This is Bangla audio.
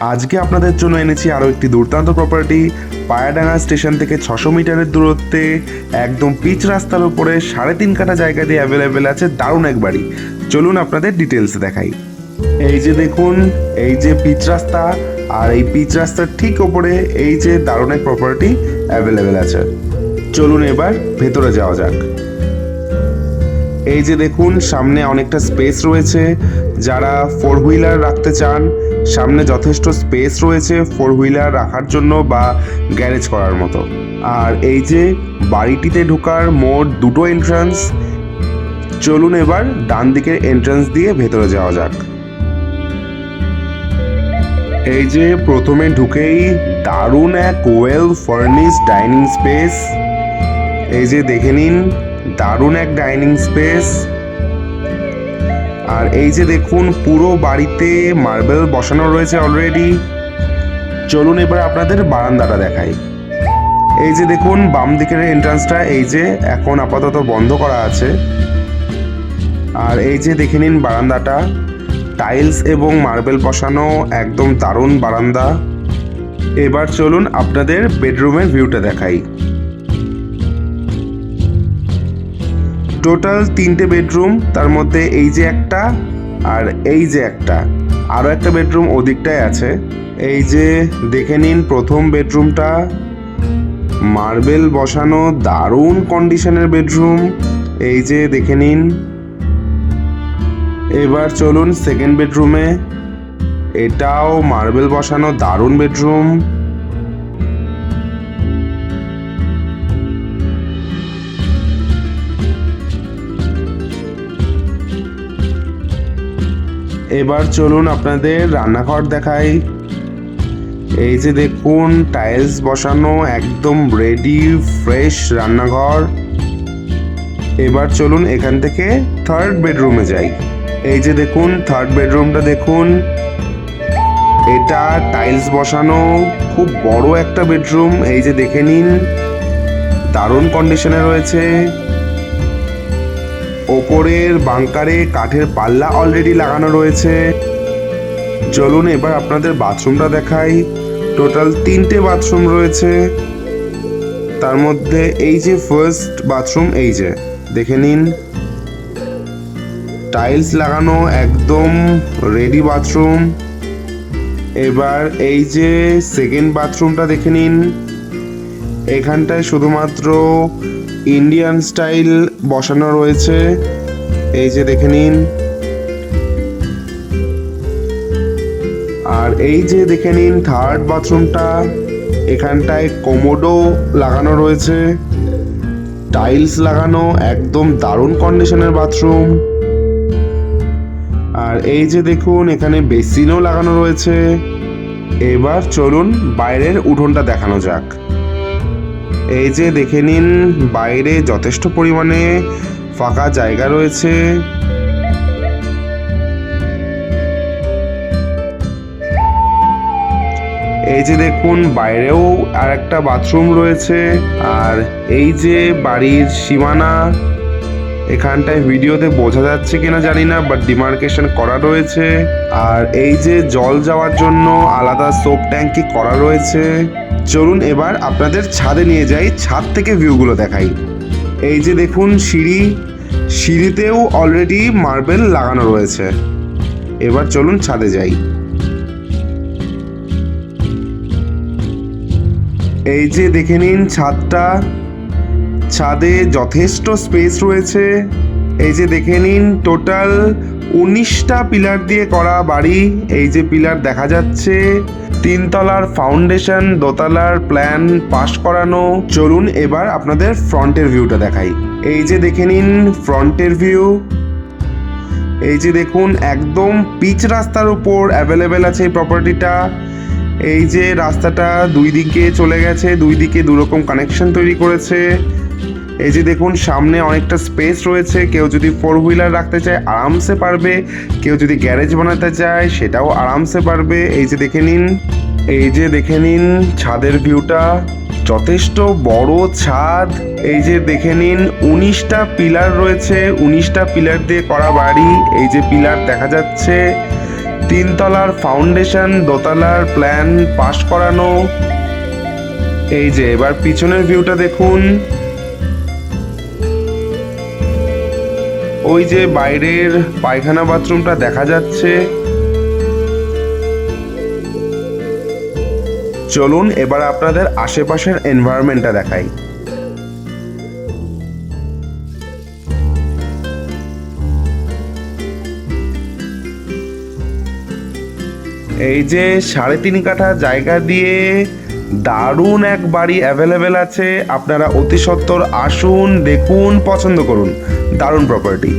আজকে আপনাদের জন্য এনেছি আরও একটি দুর্দান্ত প্রপার্টি। পায়াডাঙ্গা স্টেশন থেকে 600 মিটারের দূরত্বে একদম পিচ রাস্তার উপরে 3.5 কাঠা জায়গা দিয়ে অ্যাভেলেবেল আছে দারুণ এক বাড়ি। চলুন আপনাদের ডিটেলস দেখাই। এই যে দেখুন, এই যে পিচ রাস্তা, আর এই পিচ রাস্তার ঠিক ওপরে এই যে দারুণ এক প্রপার্টি অ্যাভেলেবেল আছে। চলুন এবার ভেতরে যাওয়া যাক। এই যে দেখুন, সামনে অনেকটা স্পেস রয়েছে। যারা 4 হুইলার রাখতে চান, সামনে যথেষ্ট স্পেস রয়েছে 4 হুইলার রাখার জন্য বা গ্যারেজ করার মতো। আর এই যে বাড়িটিতে ঢোকার মোট 2টো এন্ট্রান্স। চলুন এবার ডান দিকের এন্ট্রান্স দিয়ে ভেতরে যাওয়া যাক। এই যে প্রথমে ঢুকেই দারুণ এক ওয়েল ফার্নিশড ডাইনিং স্পেস। এই যে দেখে নিন, দারুণ এক ডাইনিং স্পেস। আর এই যে দেখুন, পুরো বাড়িতে মার্বেল বসানো রয়েছে অলরেডি। চলুন এবার আপনাদের বারান্দাটা দেখাই। এই যে দেখুন, বাম দিকের এন্ট্রান্সটা এই যে এখন আপাতত বন্ধ করা আছে। আর এই যে দেখে নিন বারান্দাটা, টাইলস এবং মার্বেল বসানো, একদম দারুণ বারান্দা। এবার চলুন আপনাদের বেডরুমের ভিউটা দেখাই। টোটাল 3টে বেডরুম, তার মধ্যে এই যে একটা আর এই যে একটা, আরও একটা বেডরুম ওদিকটায় আছে। এই যে দেখে নিন প্রথম বেডরুমটা, মার্বেল বসানো দারুণ কন্ডিশনের বেডরুম। এই যে দেখে নিন। এবার চলুন সেকেন্ড বেডরুমে, এটাও মার্বেল বসানো দারুণ বেডরুম। এবার চলুন আপনাদের রান্নাঘর দেখাই। এই যে দেখুন, টাইলস বসানো একদম রেডি ফ্রেশ রান্নাঘর। এবার চলুন এখান থেকে থার্ড বেডরুমে যাই। এই যে দেখুন থার্ড বেডরুমটা দেখুন, এটা টাইলস বসানো খুব বড় একটা বেডরুম। এই যে দেখে নিন, দারুণ কন্ডিশনে রয়েছে। ওপরের বাংকারে কাঠের পাল্লা অলরেডি লাগানো রয়েছে। চলুন এবার আপনাদের বাথরুমটা দেখাই। টোটাল 3টে বাথরুম রয়েছে। তার মধ্যে এই যে ফার্স্ট বাথরুম, এই যে দেখে নিন, টাইলস লাগানো একদম রেডি বাথরুম। এবার এই যে সেকেন্ড বাথরুমটা দেখে নিন, এখানটায় শুধুমাত্র ইন্ডিয়ান স্টাইল বসানো রয়েছে। এই যে দেখে নিন। আর এই যে দেখে নিন থার্ড বাথরুমটা, এখানটায় কোমোডো লাগানো রয়েছে, টাইলস লাগানো, একদম দারুণ কন্ডিশনের বাথরুম। আর এই যে দেখুন এখানে বেসিনও লাগানো রয়েছে। এবার চলুন বাইরের উঠোনটা দেখানো যাক। এই যে দেখে নিন, বাইরে যথেষ্ট পরিমাণে ফাঁকা জায়গা রয়েছে। এই যে দেখুন বাইরেও আর একটা বাথরুম রয়েছে। আর এই যে বাড়ির সীমানা, এখানটায় ভিডিওতে বোঝা যাচ্ছে কিনা জানি না, বাট ডিমার্কেশন করা রয়েছে। আর এই যে জল যাওয়ার জন্য আলাদা সোপ ট্যাঙ্কি করা রয়েছে। চলুন এবার আপনাদের ছাদে নিয়ে যাই, ছাদ থেকে ভিউগুলো দেখাই। এই যে দেখুন সিঁড়ি, সিঁড়িতেও অলরেডি মার্বেল লাগানো রয়েছে। এবার চলুন ছাদে যাই। এই যে দেখে নিন ছাদটা, ছাদে যথেষ্ট স্পেস রয়েছে। এই যে দেখে নিন টোটাল 19টা পিলার দিয়ে করা বাড়ি। এই যে পিলার দেখা যাচ্ছে, 3 তলার ফাউন্ডেশন, 2 তলার প্ল্যান পাস করানো। চলুন এবার আপনাদের ফ্রন্টের ভিউটা দেখাই। এই যে দেখে নিন ফ্রন্টের ভিউ। এই যে দেখুন একদম পিচ রাস্তার উপর অ্যাভেলেবেল আছে এই প্রপার্টিটা। এই যে রাস্তাটা 2 দিকে চলে গেছে, 2 দিকে 2 রকম কানেকশন তৈরি করেছে। এই যে দেখুন সামনে অনেকটা স্পেস রয়েছে, কেউ যদি 4 হুইলার রাখতে চায় আরামসে পারবে, কেউ যদি গ্যারেজ বানাতে চায় সেটাও আরামসে পারবে। এই যে দেখে নিন, এই যে দেখে নিন ছাদের ভিউটা, যথেষ্ট বড় ছাদ। এই যে দেখে নিন 19টা পিলার রয়েছে, 19টা পিলার দিয়ে করা বাড়ি। এই যে পিলার দেখা যাচ্ছে, 3 তলার ফাউন্ডেশন, দোতলার প্ল্যান পাস করানো। এই যে এবার পিছনের ভিউটা দেখুন, ওই যে বাইরের পায়খানা বাথরুমটা দেখা যাচ্ছে। চলুন এবার আপনাদের আশেপাশের এনভায়রনমেন্টটা দেখাই। এই যে 3.5 কাঠা জায়গা দিয়ে দারুণ এক বাড়ি অ্যাভেলেবেল আছে। আপনারা অতি সত্বর আসুন, দেখুন, পছন্দ করুন। দারুণ প্রপার্টি।